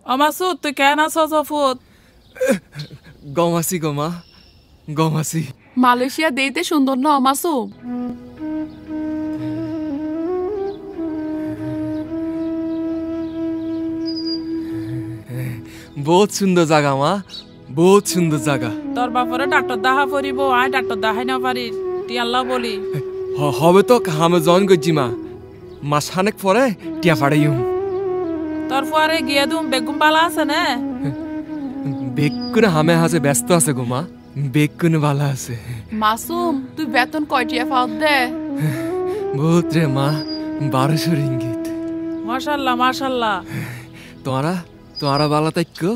Masud, তুই কেন আছস অফুত? গমাসি গমা গমাসি। Malaysia দেইতে সুন্দর না মাসুম? বহুত সুন্দর জায়গা মা, বহুত সুন্দর জায়গা। তোর বাপরে ডাক্তার দাহা পরিব, আয় ডাক্তার দাহাই না পারিস, তুই আল্লাহ বলি। হবে তো হামে জয়েন করছি মা, মাস খানেক পরে টিয়া ফাড়াইম। তোর পরে গিয়ে দুম বেগুম বালা আছে না? বেগুন হামে হাসে ব্যস্ত আছে গো মা, বেগুন বালা আছে। মাসুম তুই বেতন কয়টিয়া পাও দে? বহুত রে মা, 1200 রিঙ্গিত। মাশাআল্লাহ মাশাআল্লাহ। তোমারা বালা তাইকো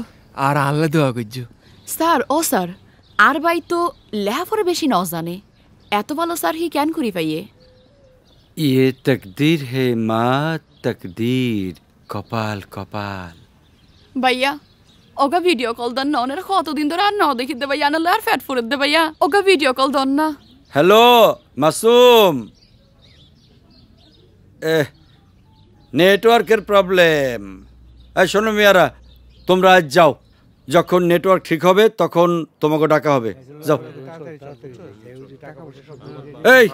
আর আল্লাহ দোয়া করছো। স্যার ও স্যার, আর বাই তো লেহাপড়ে বেশি ন জানে, এত ভালো স্যার হি কেন করি পাইয়ে? ये तकदीर है माँ, तकदीर। कपाल कपाल। ভাইয়া ওগা ভিডিও কল দন না, ওনারা কতদিন ধরে আর ন দেখিতে ভাইয়া, আনালে আর ফ্যাট ফুরেত দে ভাইয়া, ওগা ভিডিও কল দন না। হ্যালো মাসুম, নেটওয়ার্কের প্রবলেম। শোনো মিয়ারা, তোমরা আজ যাও, যখন নেটওয়ার্ক ঠিক হবে তখন তোমাকে ডাকা হবে। যাও। এই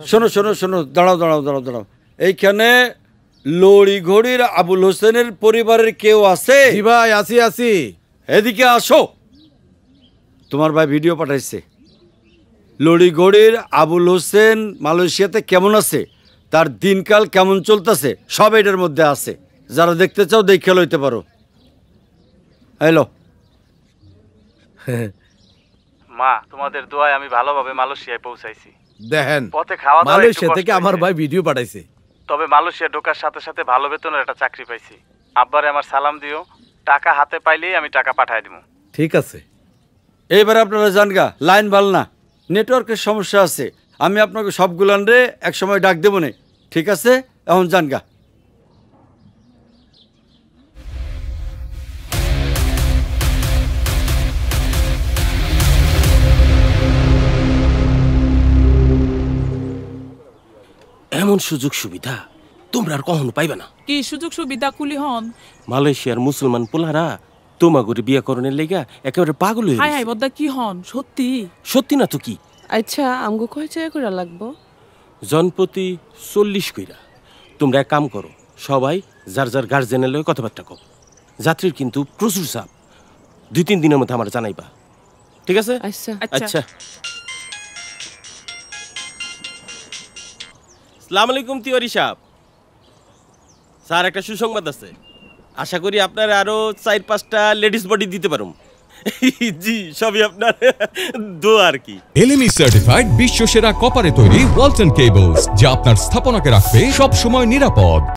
শোনো শোনো শোনো, দাঁড়াও দাঁড়াও দাঁড়াও দাঁড়াও। এইখানে লড়ি ঘড়ির আবুল হোসেনের পরিবারের কেউ আছে? জি ভাই, আসি আসি। এদিকে আসো। তোমার ভাই ভিডিও পাঠাইছে। লড়ি ঘড়ির আবুল হোসেন মালয়েশিয়াতে কেমন আছে, তার দিনকাল কেমন চলতেছে, সব এটার মধ্যে আছে। যারা দেখতে চাও দেখে লইতে পারো। হ্যালো মা, তোমাদের দোয়ায় আমি ভালোভাবে মালয়েশিয়ায় পৌঁছাইছি। দেখেন, পথে খাওয়া দাওয়া মালয়েশিয়া একটু থেকে কষ্ট আমার হয়েছে। ভাই ভিডিও পাঠাইছে। তবে মালয়েশিয়া ঢোকার সাথে সাথে ভালো বেতনের একটা চাকরি পাইছি। আব্বারে আমার সালাম দিও, টাকা হাতে পাইলেই আমি টাকা পাঠাই দিব। ঠিক আছে। এইবার আপনারা জানগা, লাইন ভাল না, নেটওয়ার্কের সমস্যা আছে। আমি আপনাকে সবগুলান রে এক সময় ডাক দেবো না, ঠিক আছে? এখন জানগা। এমন সুযোগ সুবিধা তোমরা আর কখনো পাইবে না। কি সুযোগ সুবিধা কুলি হন? মালয়েশিয়ার মুসলমান পোলারা তোমাগরে বিয়া করণের লেগা একেবারে পাগল হয়ে হাই হাই গেছে। বদ্দা কি হন সত্যি? সত্যি না তো কি? আচ্ছা আমগো কয় টাকা করে লাগবো? জনপ্রতি 40 কইরা। তোমরা এক কাম করো, সবাই যার যার গার্জেনের লগে কথাবার্তা কও। যাত্রীর কিন্তু প্রচুর চাপ, 2-3 দিনের মধ্যে আমার জানাইবা, ঠিক আছে? আচ্ছা আচ্ছা। আসসালামু আলাইকুম তিওয়ারি সাহেব। স্যার, একটা সুসংবাদ আছে। আশা করি আপনার আরো 4-5টা লেডিস বডি দিতে পারুম। জি, সবই আপনার দোয়া আর কি। এলএমই সার্টিফাইড বিশ্ব সেরা কপারে তৈরি ওয়ালটন কেবলস, যা আপনার স্থাপনাকে রাখবে সব সময় নিরাপদ।